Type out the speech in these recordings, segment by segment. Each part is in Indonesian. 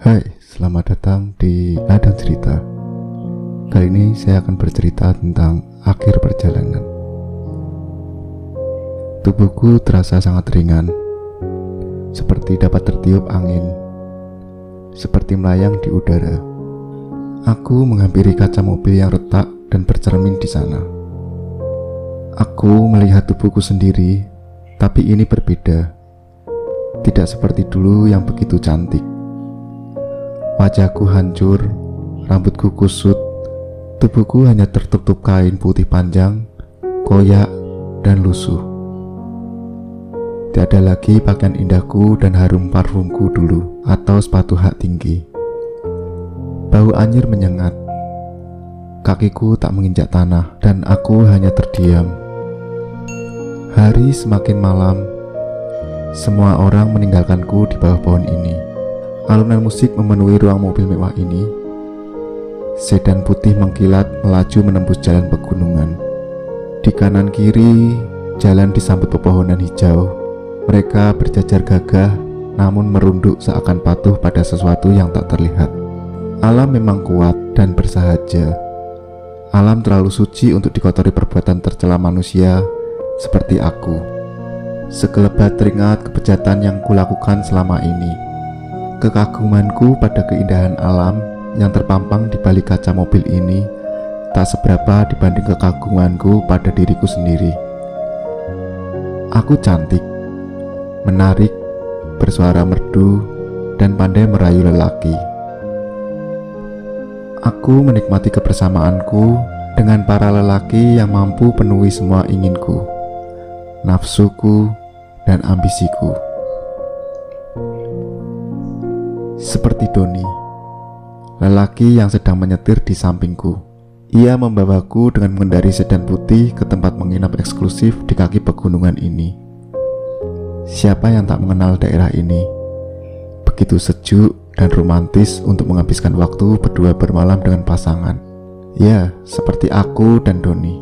Hai, selamat datang di Ladang Cerita. Kali ini saya akan bercerita tentang akhir perjalanan. Tubuhku terasa sangat ringan, seperti dapat tertiup angin, seperti melayang di udara. Aku menghampiri kaca mobil yang retak dan bercermin di sana. Aku melihat tubuhku sendiri, tapi ini berbeda. Tidak seperti dulu yang begitu cantik. Wajahku hancur, rambutku kusut, tubuhku hanya tertutup kain putih panjang, koyak, dan lusuh. Tiada lagi pakaian indahku dan harum parfumku dulu atau sepatu hak tinggi. Bau anyir menyengat. Kakiku tak menginjak tanah dan aku hanya terdiam. Hari semakin malam. Semua orang meninggalkanku di bawah pohon ini. Alunan musik memenuhi ruang mobil mewah ini. Sedan putih mengkilat melaju menembus jalan pegunungan. Di kanan kiri, jalan disambut pepohonan hijau. Mereka berjajar gagah, namun merunduk seakan patuh pada sesuatu yang tak terlihat. Alam memang kuat dan bersahaja. Alam terlalu suci untuk dikotori perbuatan tercela manusia seperti aku. Sekelebat teringat kebejatan yang kulakukan selama ini. Kekagumanku pada keindahan alam yang terpampang di balik kaca mobil ini tak seberapa dibanding kekagumanku pada diriku sendiri. Aku cantik, menarik, bersuara merdu, dan pandai merayu lelaki. Aku menikmati kebersamaanku dengan para lelaki yang mampu penuhi semua inginku, nafsuku, dan ambisiku. Seperti Doni, lelaki yang sedang menyetir di sampingku. Ia membawaku dengan mengendari sedan putih ke tempat menginap eksklusif di kaki pegunungan ini. Siapa yang tak mengenal daerah ini? Begitu sejuk dan romantis untuk menghabiskan waktu berdua bermalam dengan pasangan. Ya, seperti aku dan Doni.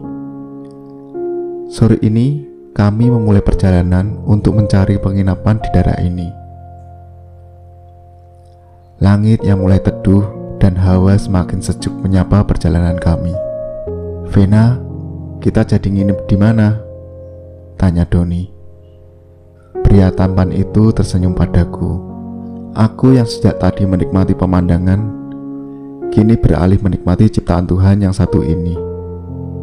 Sore ini, kami memulai perjalanan untuk mencari penginapan di daerah ini. Langit yang mulai teduh dan hawa semakin sejuk menyapa perjalanan kami. "Vena, kita jadi nginep di mana?" tanya Doni. Pria tampan itu tersenyum padaku. Aku yang sejak tadi menikmati pemandangan, kini beralih menikmati ciptaan Tuhan yang satu ini.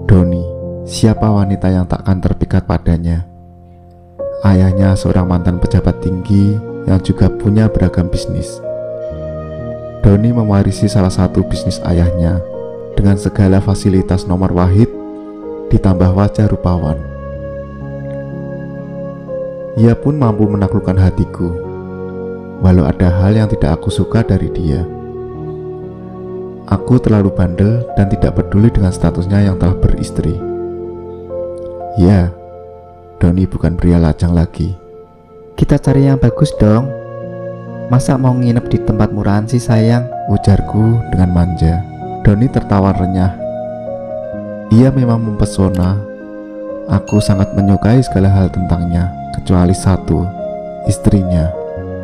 Doni, siapa wanita yang takkan terpikat padanya? Ayahnya seorang mantan pejabat tinggi yang juga punya beragam bisnis. Doni mewarisi salah satu bisnis ayahnya dengan segala fasilitas nomor wahid ditambah wajah rupawan. Ia pun mampu menaklukkan hatiku, walau ada hal yang tidak aku suka dari dia. Aku terlalu bandel dan tidak peduli dengan statusnya yang telah beristri. Ya, Doni bukan pria lajang lagi. "Kita cari yang bagus dong. Masa mau nginep di tempat murahan sih sayang?" ujarku dengan manja. Doni tertawa renyah. Ia memang mempesona. Aku sangat menyukai segala hal tentangnya, kecuali satu, istrinya.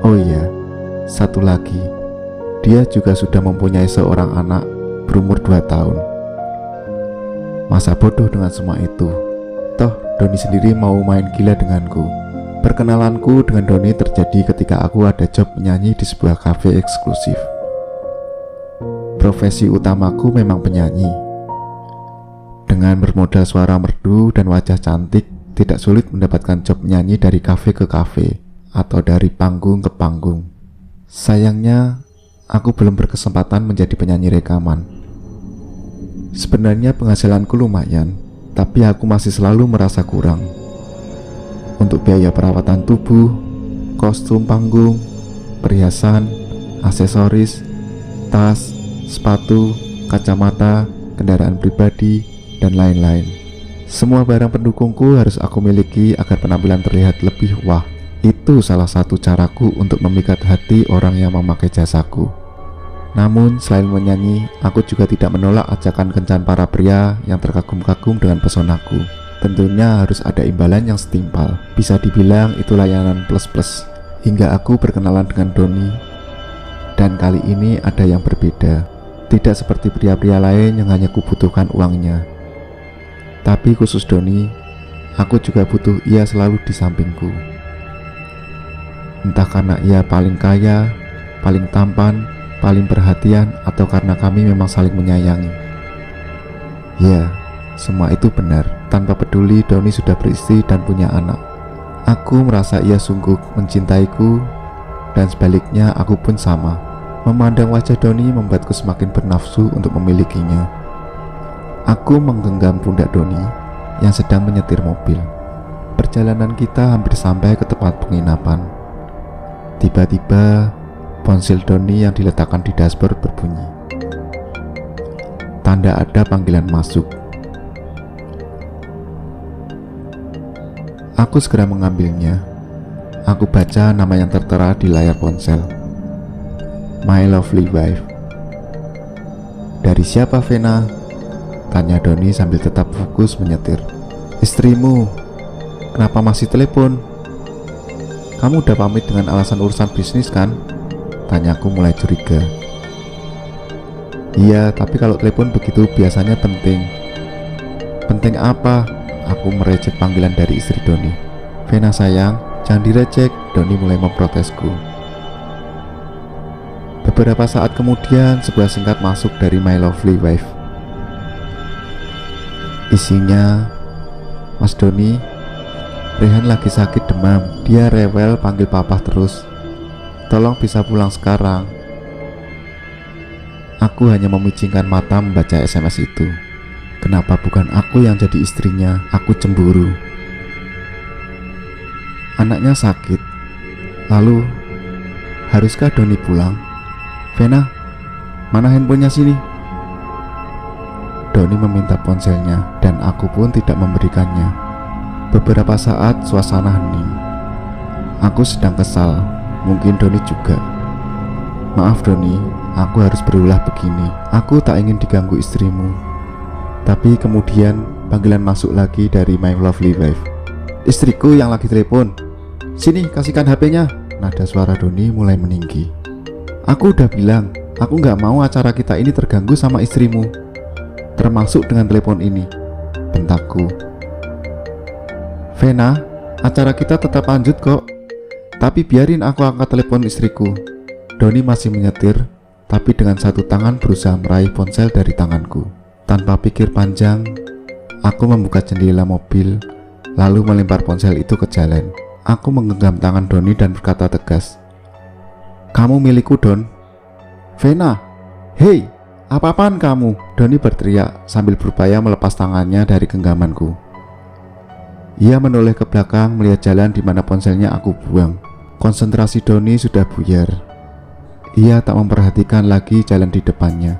Oh iya, satu lagi. Dia juga sudah mempunyai seorang anak berumur 2 tahun. Masa bodoh dengan semua itu. Toh Doni sendiri mau main gila denganku. Perkenalanku dengan Doni terjadi ketika aku ada job menyanyi di sebuah kafe eksklusif. Profesi utamaku memang penyanyi. Dengan bermodal suara merdu dan wajah cantik, tidak sulit mendapatkan job menyanyi dari kafe ke kafe atau dari panggung ke panggung. Sayangnya, aku belum berkesempatan menjadi penyanyi rekaman. Sebenarnya penghasilanku lumayan, tapi aku masih selalu merasa kurang. Untuk biaya perawatan tubuh, kostum panggung, perhiasan, aksesoris, tas, sepatu, kacamata, kendaraan pribadi, dan lain-lain. Semua barang pendukungku harus aku miliki agar penampilan terlihat lebih wah. Itu salah satu caraku untuk memikat hati orang yang memakai jasaku. Namun selain menyanyi, aku juga tidak menolak ajakan kencan para pria yang terkagum-kagum dengan pesonaku. Tentunya harus ada imbalan yang setimpal. Bisa dibilang itu layanan plus-plus. Hingga aku berkenalan dengan Doni, Dan kali ini ada yang berbeda. Tidak seperti pria-pria lain yang hanya kubutuhkan uangnya. Tapi khusus Doni, aku juga butuh ia selalu di sampingku. Entah karena ia paling kaya, paling tampan, paling perhatian, atau karena kami memang saling menyayangi. Ya, semua itu benar. Tanpa peduli Doni sudah beristri dan punya anak. Aku merasa ia sungguh mencintaiku, dan sebaliknya aku pun sama. Memandang wajah Doni membuatku semakin bernafsu untuk memilikinya. Aku menggenggam pundak Doni yang sedang menyetir mobil. Perjalanan kita hampir sampai ke tempat penginapan. Tiba-tiba ponsel Doni yang diletakkan di dashboard berbunyi. Tanda ada panggilan masuk. Aku segera mengambilnya. Aku baca nama yang tertera di layar ponsel. My lovely wife. Dari siapa, Vena? Tanya Doni sambil tetap fokus menyetir. Istrimu. Kenapa masih telepon? Kamu udah pamit dengan alasan urusan bisnis kan? Tanyaku mulai curiga. Iya, tapi kalau telepon begitu biasanya penting. Penting apa? Aku merecek panggilan dari istri Doni. Vena sayang, jangan direcek. Doni mulai memprotesku. Beberapa saat kemudian sebuah singkat masuk dari my lovely wife. Isinya, Mas Doni, Rehan lagi sakit demam. Dia rewel panggil papa terus. Tolong bisa pulang sekarang. Aku hanya memicingkan mata membaca SMS itu. Kenapa bukan aku yang jadi istrinya? Aku cemburu. Anaknya sakit. Lalu, haruskah Doni pulang? Vena, mana handphonenya sini? Doni meminta ponselnya dan aku pun tidak memberikannya. Beberapa saat suasana hening. Aku sedang kesal, mungkin Doni juga. Maaf Doni, aku harus berulah begini. Aku tak ingin diganggu istrimu. Tapi kemudian panggilan masuk lagi dari my lovely wife. Istriku yang lagi telepon. Sini, kasihkan HP-nya. Nada suara Doni mulai meninggi. Aku udah bilang, aku gak mau acara kita ini terganggu sama istrimu, termasuk dengan telepon ini, bentakku. Vena, acara kita tetap lanjut kok, tapi biarin aku angkat telepon istriku. Doni masih menyetir, tapi dengan satu tangan berusaha meraih ponsel dari tanganku. Tanpa pikir panjang, aku membuka jendela mobil, lalu melempar ponsel itu ke jalan. Aku menggenggam tangan Doni dan berkata tegas, "Kamu milikku, Don." Vena, hei, apa-apaan kamu? Doni berteriak sambil berupaya melepas tangannya dari genggamanku. Ia menoleh ke belakang melihat jalan di mana ponselnya aku buang. Konsentrasi Doni sudah buyar. Ia tak memperhatikan lagi jalan di depannya.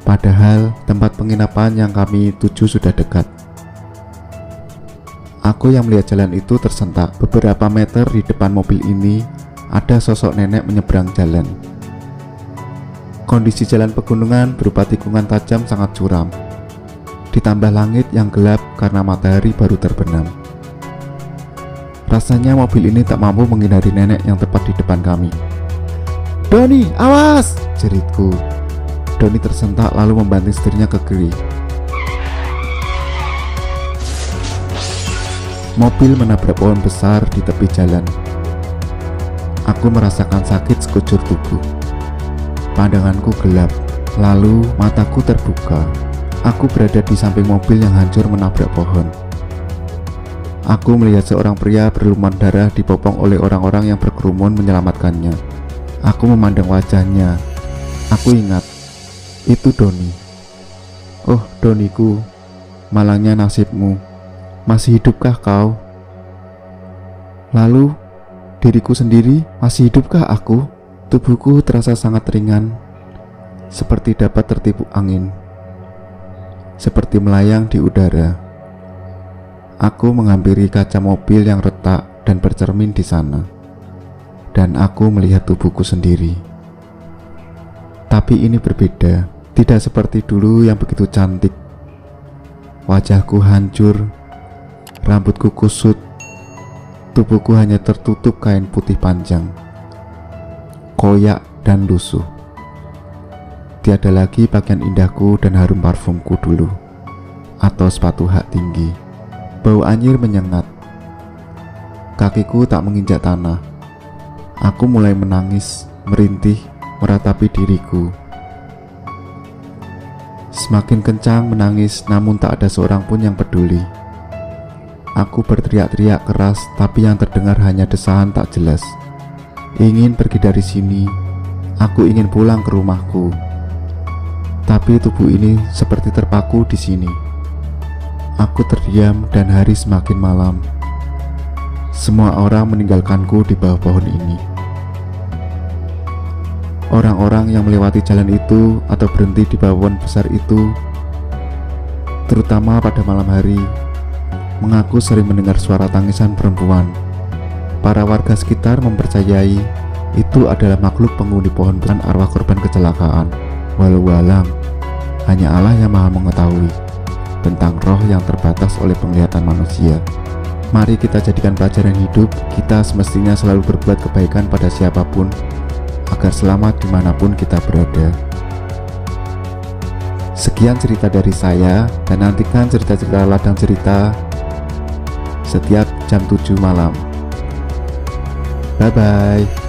Padahal tempat penginapan yang kami tuju sudah dekat. Aku yang melihat jalan itu tersentak. Beberapa meter di depan mobil ini ada sosok nenek menyeberang jalan. Kondisi jalan pegunungan berupa tikungan tajam sangat curam. Ditambah langit yang gelap karena matahari baru terbenam. Rasanya mobil ini tak mampu menghindari nenek yang tepat di depan kami. Doni, awas! Jeritku. Doni tersentak lalu membanting setirnya ke kiri. Mobil menabrak pohon besar di tepi jalan. Aku merasakan sakit sekujur tubuh. Pandanganku gelap, lalu mataku terbuka. Aku berada di samping mobil yang hancur menabrak pohon. Aku melihat seorang pria berlumuran darah dipopong oleh orang-orang yang berkerumun menyelamatkannya. Aku memandang wajahnya. Aku ingat, itu Doni. Oh Doniku, malangnya nasibmu. Masih hidupkah kau? Lalu, diriku sendiri, masih hidupkah aku? Tubuhku terasa sangat ringan, seperti dapat tertipu angin, seperti melayang di udara. Aku menghampiri kaca mobil yang retak dan bercermin di sana, dan aku melihat tubuhku sendiri. Tapi ini berbeda, tidak seperti dulu yang begitu cantik. Wajahku hancur, rambutku kusut, tubuhku hanya tertutup kain putih panjang. koyak dan lusuh. Tiada lagi pakaian indahku dan harum parfumku dulu, atau sepatu hak tinggi. Bau anyir menyengat. Kakiku tak menginjak tanah. Aku mulai menangis, merintih, meratapi diriku. Semakin kencang menangis, namun tak ada seorang pun yang peduli. Aku berteriak-teriak keras, tapi yang terdengar hanya desahan tak jelas. Ingin pergi dari sini, aku ingin pulang ke rumahku. Tapi tubuh ini seperti terpaku di sini. Aku terdiam dan hari semakin malam. Semua orang meninggalkanku di bawah pohon ini. Orang-orang yang melewati jalan itu atau berhenti di bawah pohon besar itu, terutama pada malam hari, mengaku sering mendengar suara tangisan perempuan. Para warga sekitar mempercayai itu adalah makhluk penghuni pohon besar, arwah korban kecelakaan. Walau alam, hanya Allah yang maha mengetahui tentang roh yang terbatas oleh penglihatan manusia. Mari kita jadikan pelajaran hidup, kita semestinya selalu berbuat kebaikan pada siapapun, agar selamat dimanapun kita berada. Sekian cerita dari saya, dan nantikan cerita-cerita ladang cerita setiap jam 7 malam. Bye-bye.